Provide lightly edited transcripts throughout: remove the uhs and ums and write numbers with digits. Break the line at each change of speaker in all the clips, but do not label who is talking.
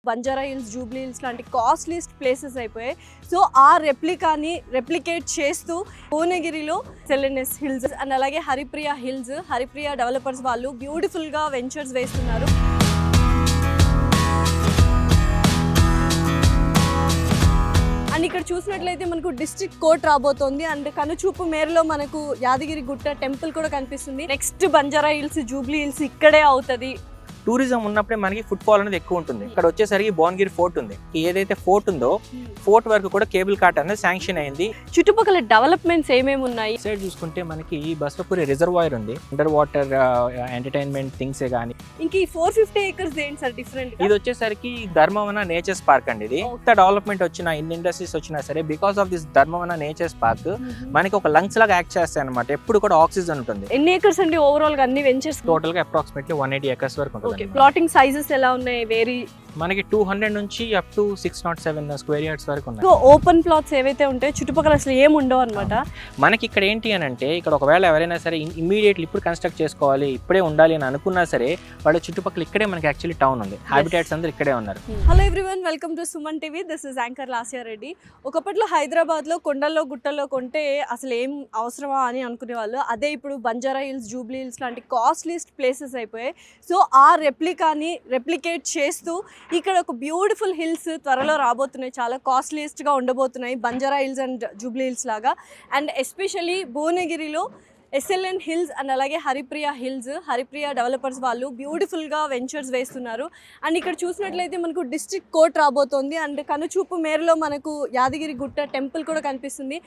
Banjara Hills, Jubilee hills లాంటి costliest places అయిపోయాయి. So ఆ రెప్లికేట్ చేస్తూ భువనగిరిలో సెలెనస్ హిల్స్ అండ్ అలాగే హరిప్రియ డెవలపర్స్ వాళ్ళు బ్యూటిఫుల్గా వెంచర్స్ వేస్తున్నారు. అండ్ ఇక్కడ చూసినట్లయితే మనకు డిస్ట్రిక్ట్ కోర్ట్ రాబోతోంది అండ్ కనుచూపు మేరలో మనకు యాదగిరి గుట్ట టెంపుల్ కూడా కనిపిస్తుంది. Next Banjara Hills, Jubilee hills ఇక్కడే అవుతుంది.
టూరిజం ఉన్నప్పుడే మనకి ఫుట్ఫాల్ అనేది ఎక్కువ ఉంటుంది. ఇక్కడ వచ్చేసరికి భువనగిరి ఫోర్ట్ ఉంది. ఏదైతే ఫోర్ట్ ఉందో ఫోర్ట్ వరకు కూడా కేబుల్ కార్ట్ అనేది శాంక్షన్ అయింది.
చుట్టుపక్కల డెవలప్మెంట్స్ ఏమేమి ఉన్నాయి?
సైడ్ చూసుకుంటే మనకి బస్వపురి రిజర్వాయర్ ఉంది. అండర్ వాటర్ ఎంటర్టైన్మెంట్ థింగ్స్ గానీ.
ఇంక ఈ 450 acres ఏంటి సార్ డిఫరెంట్?
ఇది వచ్చేసరికి ధర్మవన నేచర్స్ పార్క్ అండి. ఇది ఎంత డెవలప్మెంట్ వచ్చినా, ఇన్ ఇండస్ట్రీస్ వచ్చినా సరే, because of this Dharmavana nature's park మనకి ఒక లంగ్స్ లాగా యాక్ట్ చేస్తాయి అనమాట. ఎప్పుడు కూడా ఆక్సిజన్ ఉంటుంది.
ఎన్ని ఏకర్స్ అండి ఓవరాల్ గా అన్ని వెంచర్స్?
టోటల్ గా అప్రాక్సిమేట్లీ 180 acres వరకు ఉంటుంది.
ప్లాటింగ్ సైజెస్ ఎలా ఉన్నాయి? వేరీ
మనకి 200 నుంచి అప్ టు 607 స్క్వేర్ యార్డ్స్ వరకు ఉన్నాయి.
సో ఓపెన్ ప్లాట్స్ ఏవైతే ఉంటాయో చుట్టుపక్కల అసలు ఏం ఉండవు అనమాట.
మనకి ఇక్కడ ఏంటి అని అంటే, ఇక్కడ ఒకవేళ ఎవరైనా సరే ఇమ్మీడియట్లీ ఇప్పుడు కన్స్ట్రక్ట్ చేసుకోవాలి, ఇప్పుడే ఉండాలి అని అనుకున్నా సరే, వాళ్ళ చుట్టుపక్కల ఇక్కడే మనకి యాక్చువల్లీ టౌన్ ఉంది. హ్యాబిటాట్స్ అందరూ ఇక్కడే ఉన్నారు.
Hello everyone, welcome to Suman TV. This is anchor Lasya Reddy. ఒకప్పట్లో హైదరాబాద్లో కొండల్లో గుట్టల్లో కొంటే అసలు ఏం అవసరమా అని అనుకునే వాళ్ళు. అదే ఇప్పుడు బంజారా హిల్స్, జూబ్లీ హిల్స్ లాంటి కాస్ట్లీస్ట్ ప్లేసెస్ అయిపోయాయి. సో ఆ రెప్లికేట్ చేస్తూ ఇక్కడ ఒక బ్యూటిఫుల్ హిల్స్ త్వరలో రాబోతున్నాయి. చాలా కాస్ట్లీయెస్ట్గా ఉండబోతున్నాయి Banjara hills and Jubilee Hills లాగా. అండ్ ఎస్పెషలీ భువనగిరిలో SLN హిల్స్ అండ్ అలాగే హరిప్రియ డెవలపర్స్ వాళ్ళు బ్యూటిఫుల్గా వెంచర్స్ వేస్తున్నారు. అండ్ ఇక్కడ చూసినట్లయితే మనకు డిస్ట్రిక్ట్ కోర్ట్ రాబోతోంది అండ్ కనుచూపు మేరలో మనకు యాదగిరి గుట్ట టెంపుల్ కూడా కనిపిస్తుంది.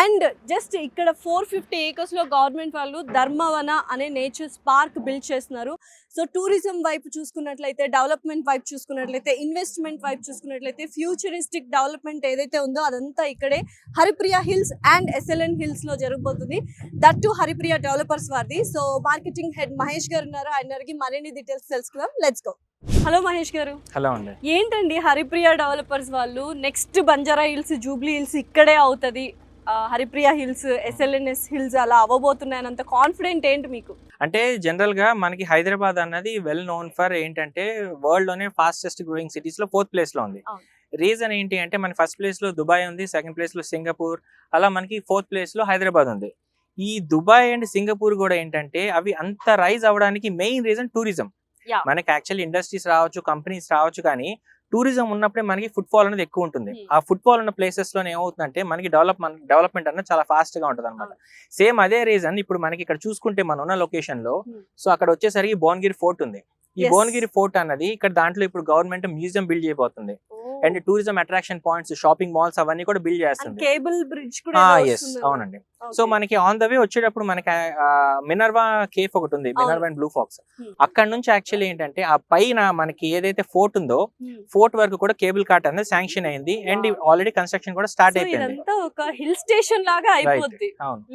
అండ్ జస్ట్ ఇక్కడ 450 acresలో గవర్నమెంట్ వాళ్ళు ధర్మవన అనే నేచర్స్ పార్క్ బిల్డ్ చేస్తున్నారు. సో టూరిజం వైపు చూసుకున్నట్లయితే, డెవలప్మెంట్ వైపు చూసుకున్నట్లయితే, ఇన్వెస్ట్మెంట్ వైపు చూసుకున్నట్లయితే, ఫ్యూచరిస్టిక్ డెవలప్మెంట్ ఏదైతే ఉందో అదంతా ఇక్కడే హరిప్రియ హిల్స్ అండ్ SLN హిల్స్లో జరగబోతుంది. దట్ టు హరిప్రియ డెవలపర్స్ వారిది. సో మార్కెటింగ్ హెడ్ మహేష్ గారు ఉన్నారు. ఆయనకి మరిన్ని డీటెయిల్స్ తెలుసుకుందాం. Let's go. హలో మహేష్ గారు.
హలో అండి.
ఏంటండి హరిప్రియ డెవలపర్స్ వాళ్ళు next Banjara Hills, Jubilee hills ఇక్కడే అవుతుంది, హరిప్రియ హిల్స్, SLNS హిల్స్ అలా అవ్వబోతున్నాయనంత కాన్ఫిడెంట్ ఏంటి మీకు?
అంటే జనరల్ గా మనకి హైదరాబాద్ అన్నది వెల్ నోన్ ఫర్ ఏంటంటే వరల్డ్ లోనే ఫాస్టెస్ట్ గ్రోయింగ్ సిటీస్ లో 4th ప్లేస్ లో ఉంది. రీజన్ ఏంటి అంటే, మన ఫస్ట్ ప్లేస్ లో దుబాయ్ ఉంది, సెకండ్ ప్లేస్ లో సింగపూర్, అలా మనకి 4th ప్లేస్ లో హైదరాబాద్ ఉంది. ఈ దుబాయ్ అండ్ సింగపూర్ కూడా ఏంటంటే అవి అంత రైజ్ అవ్వడానికి మెయిన్ రీజన్ టూరిజం. మనకి యాక్చువల్లీ ఇండస్ట్రీస్ రావచ్చు, కంపెనీస్ రావచ్చు, కానీ టూరిజం ఉన్నప్పుడే మనకి ఫుట్ఫాల్ అనేది ఎక్కువ ఉంటుంది. ఆ ఫుట్ఫాల్ ఉన్న ప్లేసెస్ లో ఏమవుతుందంటే మనకి డెవలప్మెంట్ అనేది చాలా ఫాస్ట్ గా ఉంటుంది అనమాట. సేమ్ అదే రీజన్ ఇప్పుడు మనకి ఇక్కడ చూసుకుంటే మనం ఉన్న లొకేషన్ లో, సో అక్కడ వచ్చేసరికి భువనగిరి ఫోర్ట్ ఉంది. ఈ భువనగిరి ఫోర్ట్ అన్నది ఇక్కడ దాంట్లో ఇప్పుడు గవర్నమెంట్ మ్యూజియం బిల్డ్ చేయబోతుంది. And tourism attraction points, shopping malls అవన్నీ కూడా బిల్డ్ చేస్తుంది.
కేబుల్ బ్రిడ్జ్ కూడా.
అవునండి. సో మనకి ఆన్ ద వే వచ్చేటప్పుడు మనకి మినర్వా కేఫ్ ఒకటి ఉంది, మినర్వా అండ్ బ్లూ ఫాక్స్. అక్కడ నుంచి యాక్చువల్లీ ఏంటంటే ఆ పైన మనకి ఏదైతే ఫోర్ట్ ఉందో ఫోర్ట్ వరకు కూడా కేబుల్ కార్ట్ అనేది శాంక్షన్ అయింది. అండ్ ఆల్రెడీ కన్స్ట్రక్షన్ కూడా స్టార్ట్ అయిపోయింది.
ఒక హిల్ స్టేషన్ లాగా అయిపోద్ది.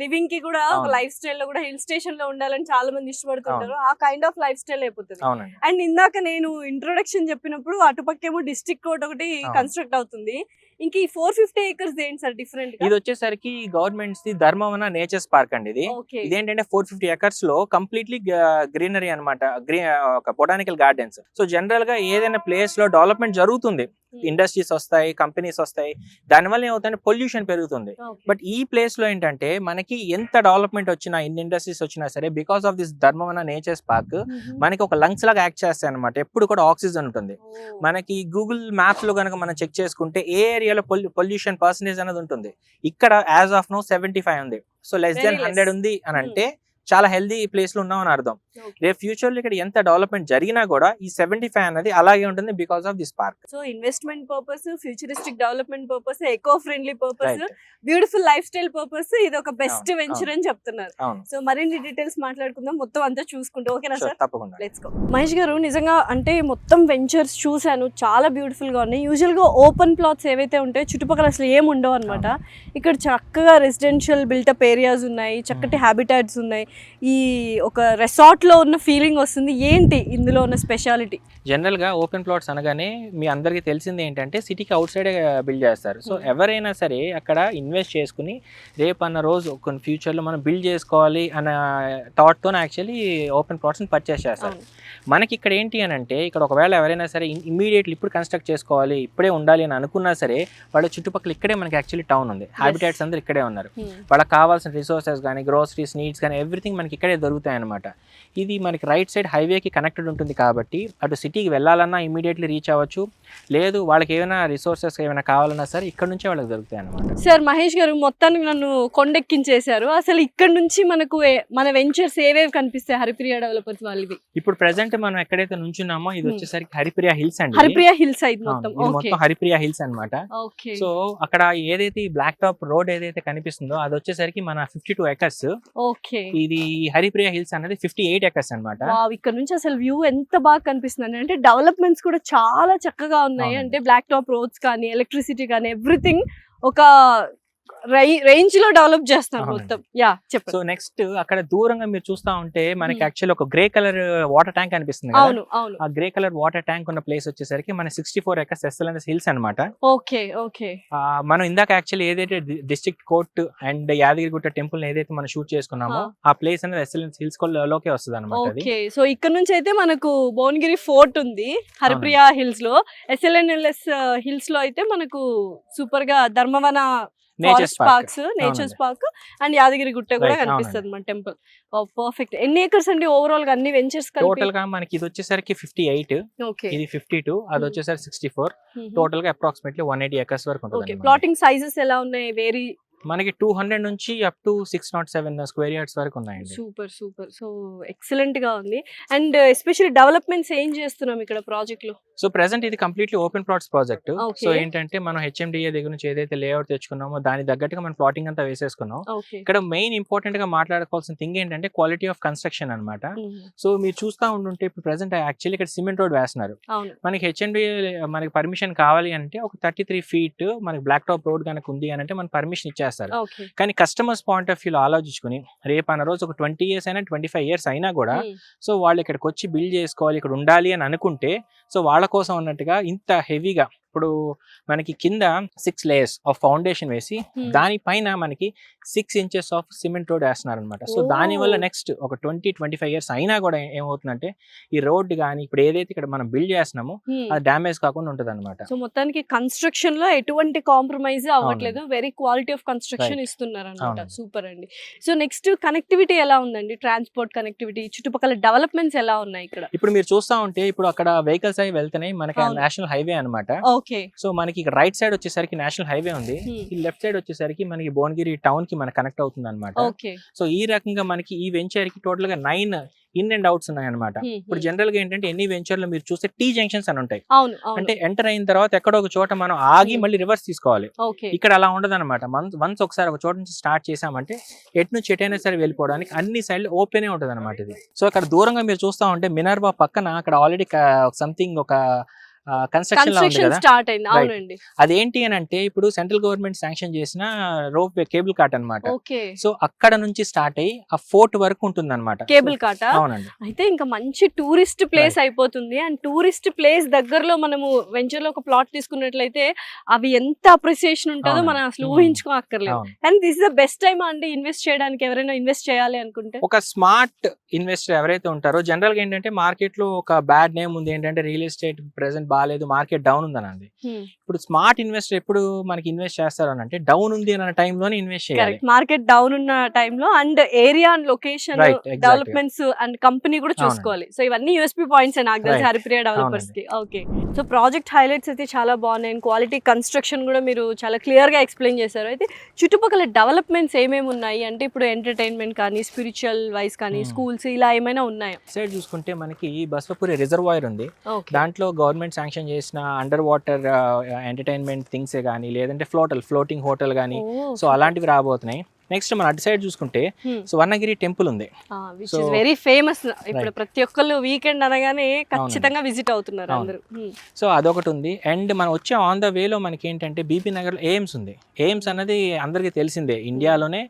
లివింగ్ కి కూడా ఒక లైఫ్ స్టైల్ లో కూడా హిల్ స్టేషన్ లో ఉండాలని చాలా మంది ఇష్టపడుతుంటారు. ఆ కైండ్ ఆఫ్ లైఫ్ స్టైల్ అయిపోతుంది. అండ్ ఇందాక నేను ఇంట్రొడక్షన్ చెప్పినప్పుడు అటుపక్కేమో డిస్ట్రిక్ట్ కోర్ట్ ఒకటి కన్స్ట్రక్ట్ అవుతుంది. ఇంక ఈ 450 acres ఏంటి సార్ డిఫరెంట్?
ఇది వచ్చేసరికి గవర్నమెంట్స్ ది ధర్మవన నేచర్స్ పార్క్ అండి. ఇదేంటంటే 450 acres లో కంప్లీట్లీ గ్రీనరీ అనమాట, ఒక బొటానికల్ గార్డెన్స్. సో జనరల్ గా ఏదైనా ప్లేస్ లో డెవలప్మెంట్ జరుగుతుంది, ఇండస్ట్రీస్ వస్తాయి, కంపెనీస్ వస్తాయి, దానివల్ల ఏమవుతుందంటే పొల్యూషన్ పెరుగుతుంది. బట్ ఈ ప్లేస్ లో ఏంటంటే మనకి ఎంత డెవలప్మెంట్ వచ్చినా, ఇన్ ఇండస్ట్రీస్ వచ్చినా సరే, because of this Dharmavana nature's park మనకి ఒక లంగ్స్ లాగా యాక్ట్ చేస్తాయి అనమాట. ఎప్పుడు కూడా ఆక్సిజన్ ఉంటుంది. మనకి గూగుల్ మ్యాప్స్ లో కనుక మనం చెక్ చేసుకుంటే ఏ ఏరియాలో పొల్యూషన్ పర్సెంటేజ్ అనేది ఉంటుంది. ఇక్కడ యాజ్ ఆఫ్ నో 75 ఉంది. సో లెస్ దెన్ 100 ఉంది అని అంటే చాలా హెల్దీ ప్లేస్ లో ఉన్నామని అర్థం. రేపు ఫ్యూచర్ లో ఇక్కడ ఎంత డెవలప్మెంట్ జరిగినా కూడా ఈ 75 అనేది అలాగే ఉంటుంది because of this park.
So investment purpose, futuristic development purpose, eco friendly purpose, beautiful life style purpose, ఇది ఒక బెస్ట్ వెంచర్ అని చెప్తున్నారు. సో మరిన్ని డీటెయిల్స్ మాట్లాడుకుందాం, మొత్తం అంతా చూసుకుంటాం. ఓకేనా సార్?
తప్పకుండా.
Let's go. మహేష్ గారు, నిజంగా అంటే మొత్తం వెంచర్స్ చూసాను, చాలా బ్యూటిఫుల్ గా ఉన్నాయి. యూజువల్ గా ఓపెన్ ప్లాట్స్ ఏవైతే ఉంటాయో చుట్టుపక్కల అసలు ఏం ఉండవు అనమాట. ఇక్కడ చక్కగా రెసిడెన్షియల్ బిల్టప్ ఏరియాస్ ఉన్నాయి, చక్కటి హ్యాబిటాట్స్ ఉన్నాయి. ఈ ఒక రెసార్ట్లో ఉన్న ఫీలింగ్ వస్తుంది. ఏంటి ఇందులో ఉన్న స్పెషాలిటీ?
జనరల్గా ఓపెన్ ప్లాట్స్ అనగానే మీ అందరికీ తెలిసింది ఏంటంటే సిటీకి అవుట్ సైడే బిల్డ్ చేస్తారు. సో ఎవరైనా సరే అక్కడ ఇన్వెస్ట్ చేసుకుని రేపు అన్న రోజు కొన్ని ఫ్యూచర్లో మనం బిల్డ్ చేసుకోవాలి అన్న థాట్తో యాక్చువల్లీ ఓపెన్ ప్లాట్స్ని పర్చేస్ చేస్తారు. మనకి ఇక్కడ ఏంటి అని అంటే ఇక్కడ ఒకవేళ ఎవరైనా సరే ఇమ్మీడియట్లీ ఇప్పుడు కన్స్ట్రక్ట్ చేసుకోవాలి, ఇప్పుడే ఉండాలి అని అనుకున్నా సరే వాళ్ళ చుట్టుపక్కల ఇక్కడే మనకి యాక్చువల్లీ టౌన్ ఉంది, హ్యాబిటేట్స్ అందరూ ఇక్కడే ఉన్నారు. వాళ్ళకి కావాల్సిన రిసోర్సెస్ కానీ గ్రోసరీస్ నీడ్స్ కానీ ఎవ్రీథింగ్ మనకి ఇక్కడే దొరుకుతాయి అనమాట. ఇది మనకి రైట్ సైడ్ హైవేకి కనెక్టెడ్ ఉంటుంది కాబట్టి అటు సిటీకి వెళ్ళాలన్నా ఇమీడియట్లీ రీచ్ అవ్వచ్చు, లేదు వాళ్ళకి ఏమైనా రిసోర్సెస్ ఏమైనా కావాలన్నా సరే ఇక్కడ నుంచే వాళ్ళకి దొరుకుతాయి అనమాట.
సార్ మహేష్ గారు మొత్తానికి నన్ను కొండెక్కించేశారు. అసలు ఇక్కడ నుంచి మనకు మన వెంచర్స్ ఏవేవి కనిపిస్తాయి హరిప్రియ డెవలపర్స్ వాళ్ళవి?
ఇప్పుడు ప్రెసెంట్ మనం ఎక్కడైతే నుంచున్నామో ఇది వచ్చేసరికి హరిప్రియ హిల్స్ అండి.
హరిప్రియ హిల్స్ అయితే
మొత్తం హరిప్రియ హిల్స్ అనమాట. సో అక్కడ ఏదైతే బ్లాక్ టాప్ రోడ్ ఏదైతే కనిపిస్తుందో అది వచ్చేసరికి మన 52 acres. ఇది హరిప్రియ హిల్స్ అనేది 58 acres అనమాట.
ఇక్కడ నుంచి అసలు వ్యూ ఎంత బాగా కనిపిస్తుంది అంటే డెవలప్మెంట్స్ కూడా చాలా చక్కగా ఉన్నాయి. అంటే బ్లాక్ టాప్ రోడ్స్ కానీ ఎలక్ట్రిసిటీ కానీ ఎవ్రీథింగ్ ఒక రేంజ్ లో డెవలప్ చేస్తారు మొత్తం. చెప్పండి.
సో నెక్స్ట్ అక్కడ దూరంగా మీరు చూస్తా ఉంటే మనకి యాక్చువల్లీ ఒక గ్రే కలర్ వాటర్ ట్యాంక్ అనిపిస్తుంది కదా. ఆ గ్రే కలర్ వాటర్ ట్యాంక్ ఉన్న ప్లేస్ వచ్చేసరికి మన 64 acres SLNS హిల్స్ అనమాట. మనం ఇందాక యాక్చువల్లీ ఏదైతే district court and Yadagirigutta temple ఏదైతే మనం షూట్ చేసుకున్నామో ఆ ప్లేస్ అనేది SLNS హిల్స్ లోకే వస్తుంది అనమాట.
సో ఇక్కడ నుంచి అయితే మనకు భువనగిరి ఫోర్ట్ ఉంది హరిప్రియ హిల్స్ లో. SLNS హిల్స్ లో అయితే మనకు సూపర్ గా ధర్మవన nature's park and Yadagiri Gutta కూడా కనిపిస్తుంది మన టెంపుల్. పర్ఫెక్ట్. ఎన్ని ఏకర్స్ అండి ఓవరాల్ గా అన్ని వెంచర్స్?
టోటల్ గా మనకి ఇది వచ్చేసరికి 58, ఇది 52, అది వచ్చేసరికి 64, టోటల్ గా అప్రాక్సిమేట్లీ 180 acres వరకు ఉంటుంది.
ప్లాటింగ్ సైజెస్ ఎలా ఉన్నాయి? వేరీ
మనకి 200 నుంచి అప్ టు 607 స్క్వేర్ యార్డ్స్ వరకు ఉన్నాయండి.
సూపర్. సో ఎక్సలెంట్ గా ఉంది. అండ్ ఎస్పెషల్లీ డెవలప్మెంట్స్ ఏం చేస్తున్నాం ఇక్కడ ప్రాజెక్ట్ లో?
సో ప్రెసెంట్ ఇది completely open plots project. So ఏంటంటే మనం HMDA దగ్గర నుంచి ఏదైతే లేఅవుట్ తెచ్చుకున్నామో దాని తగ్గట్టుగా మనం ప్లాటింగ్ అంతా వేసేసుకున్నాం. ఇక్కడ మెయిన్ ఇంపార్టెంట్ గా మాట్లాడుకోవాల్సిన థింగ్ ఏంటంటే క్వాలిటీ ఆఫ్ కన్స్ట్రక్షన్ అనమాట. సో మీరు చూస్తా ఉంటుంటే ఇప్పుడు ప్రెసెంట్ యాక్చువల్లీ ఇక్కడ సిమెంట్ రోడ్ వేస్తున్నారు. మనకి HMDA మనకి పర్మిషన్ కావాలి అంటే ఒక 33 feet మనకి బ్లాక్ టాప్ రోడ్ కనుక ఉంది అని అంటే మన పర్మిషన్ ఇచ్చేస్తారు. కానీ కస్టమర్స్ పాయింట్ ఆఫ్ వ్యూలో ఆలోచించుకుని రేపు అన్న రోజు ఒక 20 years అయినా 25 years అయినా కూడా సో వాళ్ళు ఇక్కడికి వచ్చి బిల్డ్ చేసుకోవాలి, ఇక్కడ ఉండాలి అని అనుకుంటే సో వాళ్ళ కోసం అన్నట్టుగా ఇంత హెవీగా ఇప్పుడు మనకి కింద 6 layers ఆఫ్ ఫౌండేషన్ వేసి దానిపైన మనకి 6 inches ఆఫ్ సిమెంట్ రోడ్ వేస్తున్నారు అనమాట. సో దాని వల్ల నెక్స్ట్ ఒక 20-25 years అయినా కూడా ఏమవుతుందంటే ఈ రోడ్ కానీ ఇప్పుడు ఏదైతే ఇక్కడ మనం బిల్డ్ చేస్తున్నామో అది డ్యామేజ్ కాకుండా ఉంటుంది అనమాట.
సో మొత్తానికి కన్స్ట్రక్షన్ లో ఎటువంటి కాంప్రమైజ్ అవ్వట్లేదు, వెరీ క్వాలిటీ ఆఫ్ కన్స్ట్రక్షన్ ఇస్తున్నారు అనమాట. సూపర్ అండి. సో నెక్స్ట్ కనెక్టివిటీ ఎలా ఉందండి? ట్రాన్స్పోర్ట్ కనెక్టివిటీ, చుట్టుపక్కల డెవలప్మెంట్స్ ఎలా ఉన్నాయి ఇక్కడ?
ఇప్పుడు మీరు చూస్తా ఉంటే ఇప్పుడు అక్కడ వెహికల్స్ అవి వెళ్తున్నాయి, మనకి నేషనల్ హైవే అనమాట. సో మనకి రైట్ సైడ్ వచ్చేసరికి నేషనల్ హైవే ఉంది, ఈ లెఫ్ట్ సైడ్ వచ్చేసరికి మనకి భువనగిరి టౌన్ కి మనకి కనెక్ట్ అవుతుంది అనమాట. సో ఈ రకంగా మనకి ఈ వెంచర్ కి టోటల్ గా 9 ఇన్ అండ్ అవుట్స్ ఉన్నాయి అనమాట. ఇప్పుడు జనరల్ గా ఏంటంటే ఎన్ని వెంచర్ లో మీరు చూస్తే T జంక్షన్స్ అని ఉంటాయి. అంటే ఎంటర్ అయిన తర్వాత ఎక్కడో ఒక చోట మనం ఆగి మళ్ళీ రివర్స్ తీసుకోవాలి. ఇక్కడ అలా ఉండదు అనమాట. వన్స్ ఒకసారి ఒక చోట నుంచి స్టార్ట్ చేసామంటే ఎటు నుంచి ఎటైనా సరే వెళ్ళిపోవడానికి అన్ని సైడ్లు ఓపెన్ ఉంటుంది అనమాట ఇది. సో అక్కడ దూరంగా మీరు చూస్తా ఉంటే మినర్వా పక్కన అక్కడ ఆల్రెడీ సంథింగ్ ఒక కన్స్ట్రక్షన్
స్టార్ట్ అయింది. అవునండి.
అదేంటి అని అంటే ఇప్పుడు సెంట్రల్ గవర్నమెంట్ శాంక్షన్ చేసిన రోప్ వే కేబుల్ కార్ట్ అనమాట. సో అక్కడ నుంచి స్టార్ట్ అయ్యి ఆ ఫోర్ట్ వరకు ఉంటుంది అనమాట
కేబుల్ కార్ట్.
అవునండి.
అయితే ఇంకా మంచి టూరిస్ట్ ప్లేస్ అయిపోతుంది. అండ్ టూరిస్ట్ ప్లేస్ దగ్గరలో మనము వెంచర్ లో ఒక ప్లాట్ తీసుకున్నట్లయితే అవి ఎంత అప్రిసియేషన్ ఉంటుందో మనం అసలు ఊహించుకోక్కర్లేదు. And this is the best time అండి ఇన్వెస్ట్ చేయడానికి, ఎవరైనా ఇన్వెస్ట్ చేయాలి అనుకుంటే.
ఒక స్మార్ట్ ఇన్వెస్టర్ ఎవరైతే ఉంటారో జనరల్ గా ఏంటంటే మార్కెట్ లో ఒక బ్యాడ్ నేమ్ ఉంది ఏంటంటే రియల్ ఎస్టేట్ ప్రెసెంట్ బాగాలేదు, మార్కెట్ డౌన్ ఉందనండి. ఇప్పుడు స్మార్ట్ ఇన్వెస్టర్ ఎప్పుడు మనకి ఇన్వెస్ట్ చేస్తారు అని అంటే డౌన్ ఉంది అన్న టైంలోనే ఇన్వెస్ట్ చేయాలి.
మార్కెట్ డౌన్ ఉన్న టైంలో and area and location developments and company కూడా చూసుకోవాలి. సో ఇవన్నీ యూఎస్పీ పాయింట్స్ నాకు తెలిసి హరిప్రియ డెవలపర్స్ కి. ఓకే. సో ప్రాజెక్ట్ హైలైట్స్ అయితే చాలా బాగున్నాయి. క్వాలిటీ కన్స్ట్రక్షన్ కూడా మీరు చాలా క్లియర్ గా ఎక్స్ప్లెయిన్ చేశారు. అయితే చుట్టుపక్కల డెవలప్మెంట్స్ ఏమేమి ఉన్నాయి అంటే ఇప్పుడు ఎంటర్టైన్మెంట్ కానీ స్పిరిచువల్ వైస్ కానీ స్కూల్స్ ఇలా ఏమైనా ఉన్నాయా?
సైడ్ చూసుకుంటే మనకి బస్వపురి రిజర్వాయర్ ఉంది. దాంట్లో గవర్నమెంట్ శాంక్షన్ చేసిన అండర్ వాటర్ ఎంటర్టైన్మెంట్ థింగ్స్ కానీ లేదంటే ఫ్లోటింగ్ హోటల్ కానీ సో అలాంటివి రాబోతున్నాయి. నెక్స్ట్ మన అటు సైడ్ చూసుకుంటే స్వర్ణగిరి టెంపుల్ ఉంది,
విచ్ ఇస్ వెరీ ఫేమస్. ఇప్పుడు ప్రతి ఒక్కళ్ళు వీకెండ్ అనగానే ఖచ్చితంగా విజిట్ అవుతున్నారు అందరూ.
సో అదొకటి ఉంది. అండ్ మనం వచ్చే ఆన్ ద వేలో మనకి ఏంటంటే బీబీ నగర్ ఎయిమ్స్ ఉంది. ఎయిమ్స్ అనేది అందరికీ తెలిసిందే, ఇండియాలోనే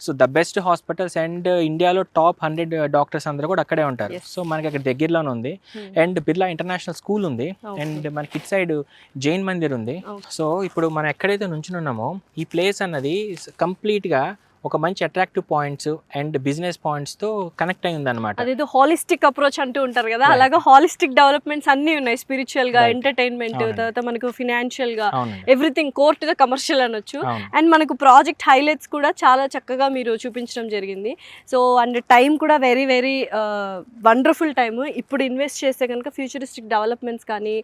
so the best hospitals and ఇండియాలో టాప్ 100 డాక్టర్స్ అందరూ కూడా అక్కడే ఉంటారు. సో మనకి అక్కడ దగ్గరలోనే ఉంది. అండ్ బిర్లా ఇంటర్నేషనల్ స్కూల్ ఉంది. అండ్ మనకి ఇటు సైడ్ జైన్ మందిర్ ఉంది. సో ఇప్పుడు మనం ఎక్కడైతే నుంచున్నామో ఈ ప్లేస్ అన్నది కంప్లీట్గా ఒక మంచి attractive points and business points తో కనెక్ట్ అయి ఉంది అనమాట.
అదేదో హాలిస్టిక్ అప్రోచ్ అంటూ ఉంటారు కదా, అలాగా హాలిస్టిక్ డెవలప్మెంట్స్ అన్ని ఉన్నాయి. స్పిరిచువల్ గా, ఎంటర్టైన్మెంట్, తర్వాత మనకు ఫినాన్షియల్ గా, everything core to the commercial అనొచ్చు. అండ్ మనకు ప్రాజెక్ట్ హైలైట్స్ కూడా చాలా చక్కగా మీరు చూపించడం జరిగింది. సో అండ్ టైం కూడా వెరీ వెరీ వండర్ఫుల్ టైమ్. ఇప్పుడు ఇన్వెస్ట్ చేస్తే కనుక ఫ్యూచరిస్టిక్ డెవలప్మెంట్స్ కానీ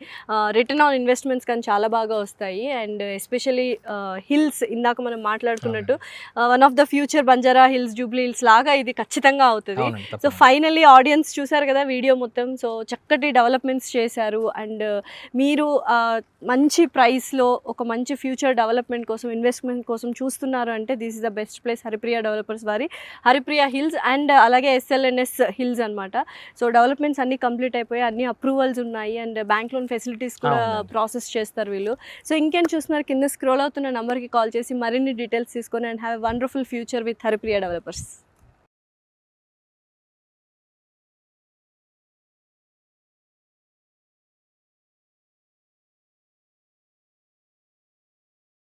రిటర్న్ ఆన్ ఇన్వెస్ట్మెంట్స్ కానీ చాలా బాగా వస్తాయి. అండ్ ఎస్పెషలీ హిల్స్, ఇందాక మనం మాట్లాడుకున్నట్టు one of the future Banjara Hills, Jubilee Hills లాగా ఇది ఖచ్చితంగా అవుతుంది. సో ఫైనల్లీ ఆడియన్స్ చూసారు కదా వీడియో మొత్తం. సో చక్కటి డెవలప్మెంట్స్ చేశారు. అండ్ మీరు మంచి ప్రైస్లో ఒక మంచి ఫ్యూచర్ డెవలప్మెంట్ కోసం, ఇన్వెస్ట్మెంట్ కోసం చూస్తున్నారు అంటే this is the best place, Haripriya developers వారి హరిప్రియ హిల్స్. అండ్ అలాగే SLNS హిల్స్ అనమాట. సో డెవలప్మెంట్స్ అన్ని కంప్లీట్ అయిపోయి అన్ని అప్రూవల్స్ ఉన్నాయి. అండ్ బ్యాంక్ లోన్ ఫెసిలిటీస్ కూడా ప్రాసెస్ చేస్తారు వీళ్ళు. సో ఇంకేం చూస్తున్నారు, కింద స్క్రోల్ అవుతున్న నెంబర్కి కాల్ చేసి మరిన్ని డీటెయిల్స్ తీసుకొని and have a wonderful future with Haripriya Developers.